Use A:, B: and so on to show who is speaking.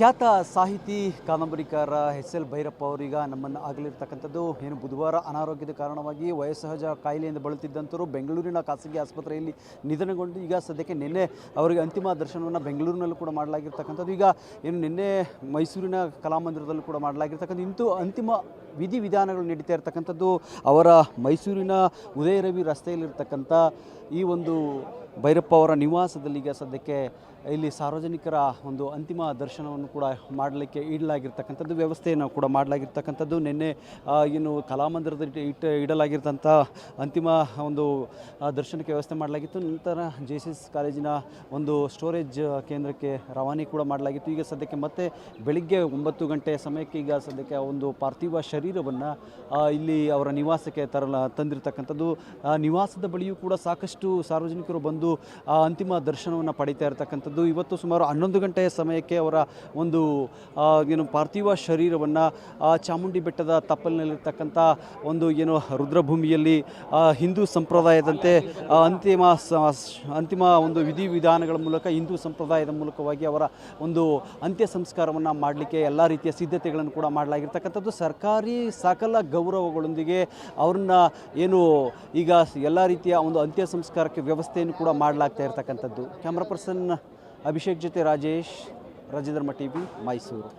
A: ಖ್ಯಾತ ಸಾಹಿತಿ ಕಾದಂಬರಿಕಾರ ಎಸ್.ಎಲ್. ಭೈರಪ್ಪ ಅವರೀಗ ನಮ್ಮನ್ನು ಆಗಲಿರ್ತಕ್ಕಂಥದ್ದು ಏನು ಬುಧವಾರ ಅನಾರೋಗ್ಯದ ಕಾರಣವಾಗಿ ವಯೋಸಹಜ ಕಾಯಿಲೆಯಿಂದ ಬಳಲುತ್ತಿದ್ದಂಥವರು ಬೆಂಗಳೂರಿನ ಖಾಸಗಿ ಆಸ್ಪತ್ರೆಯಲ್ಲಿ ನಿಧನಗೊಂಡು ಈಗ ಸದ್ಯಕ್ಕೆ ನಿನ್ನೆ ಅವರಿಗೆ ಅಂತಿಮ ದರ್ಶನವನ್ನು ಬೆಂಗಳೂರಿನಲ್ಲೂ ಕೂಡ ಮಾಡಲಾಗಿರ್ತಕ್ಕಂಥದ್ದು. ಈಗ ಏನು ನಿನ್ನೆ ಮೈಸೂರಿನ ಕಲಾಮಂದಿರದಲ್ಲೂ ಕೂಡ ಮಾಡಲಾಗಿರ್ತಕ್ಕಂಥ ಇಂತೂ ಅಂತಿಮ ವಿಧಿವಿಧಾನಗಳು ನಡೀತಾ ಇರ್ತಕ್ಕಂಥದ್ದು ಅವರ ಮೈಸೂರಿನ ಉದಯರವಿ ರಸ್ತೆಯಲ್ಲಿರ್ತಕ್ಕಂಥ ಈ ಒಂದು ಭೈರಪ್ಪ ಅವರ ನಿವಾಸದಲ್ಲಿ ಈಗ ಸದ್ಯಕ್ಕೆ ಇಲ್ಲಿ ಸಾರ್ವಜನಿಕರ ಒಂದು ಅಂತಿಮ ದರ್ಶನವನ್ನು ಕೂಡ ಮಾಡಲಿಕ್ಕೆ ಇಡಲಾಗಿರ್ತಕ್ಕಂಥದ್ದು ವ್ಯವಸ್ಥೆಯನ್ನು ಕೂಡ ಮಾಡಲಾಗಿರ್ತಕ್ಕಂಥದ್ದು. ನಿನ್ನೆ ಏನು ಕಲಾಮಂದಿರದಲ್ಲಿ ಇಡಲಾಗಿರ್ತಂಥ ಅಂತಿಮ ಒಂದು ದರ್ಶನಕ್ಕೆ ವ್ಯವಸ್ಥೆ ಮಾಡಲಾಗಿತ್ತು. ನಂತರ ಜೆ.ಸಿ.ಎಸ್ ಕಾಲೇಜಿನ ಒಂದು ಸ್ಟೋರೇಜ್ ಕೇಂದ್ರಕ್ಕೆ ರವಾನೆ ಕೂಡ ಮಾಡಲಾಗಿತ್ತು. ಈಗ ಸದ್ಯಕ್ಕೆ ಮತ್ತೆ ಬೆಳಿಗ್ಗೆ 9 ಗಂಟೆ ಸಮಯಕ್ಕೆ ಈಗ ಸದ್ಯಕ್ಕೆ ಒಂದು ಪಾರ್ಥಿವ ಶರೀರವನ್ನು ಇಲ್ಲಿ ಅವರ ನಿವಾಸಕ್ಕೆ ತಂದಿರತಕ್ಕಂಥದ್ದು. ನಿವಾಸದ ಬಳಿಯೂ ಕೂಡ ಸಾಕಷ್ಟು ಸಾರ್ವಜನಿಕರು ಬಂದು ಅಂತಿಮ ದರ್ಶನವನ್ನು ಪಡಿತಾ ಇರತಕ್ಕಂಥದ್ದು. ಇವತ್ತು ಸುಮಾರು 11 ಗಂಟೆಯ ಸಮಯಕ್ಕೆ ಅವರ ಒಂದು ಏನು ಪಾರ್ಥಿವ ಶರೀರವನ್ನು ಚಾಮುಂಡಿ ಬೆಟ್ಟದ ತಪ್ಪಲಿನಲ್ಲಿರ್ತಕ್ಕಂಥ ಒಂದು ಏನು ರುದ್ರಭೂಮಿಯಲ್ಲಿ ಹಿಂದೂ ಸಂಪ್ರದಾಯದಂತೆ ಅಂತಿಮ ಒಂದು ವಿಧಿವಿಧಾನಗಳ ಮೂಲಕ ಹಿಂದೂ ಸಂಪ್ರದಾಯದ ಮೂಲಕವಾಗಿ ಅವರ ಒಂದು ಅಂತ್ಯ ಸಂಸ್ಕಾರವನ್ನು ಮಾಡಲಿಕ್ಕೆ ಎಲ್ಲ ರೀತಿಯ ಸಿದ್ಧತೆಗಳನ್ನು ಕೂಡ ಮಾಡಲಾಗಿರ್ತಕ್ಕಂಥದ್ದು. ಸರ್ಕಾರಿ ಸಕಲ ಗೌರವಗಳೊಂದಿಗೆ ಅವ್ರನ್ನ ಏನು ಈಗ ಎಲ್ಲ ರೀತಿಯ ಒಂದು ಅಂತ್ಯ ಸಂಸ್ಕಾರಕ್ಕೆ ವ್ಯವಸ್ಥೆಯನ್ನು ಕೂಡ ಮಾಡಲಾಗ್ತಾ ಇರ್ತಕ್ಕಂಥದ್ದು. ಕ್ಯಾಮ್ರಾ ಪರ್ಸನ್ ಅಭಿಷೇಕ್ ಜೊತೆ ರಾಜೇಶ್, ರಾಜಧರ್ಮ ಟಿವಿ, ಮೈಸೂರು.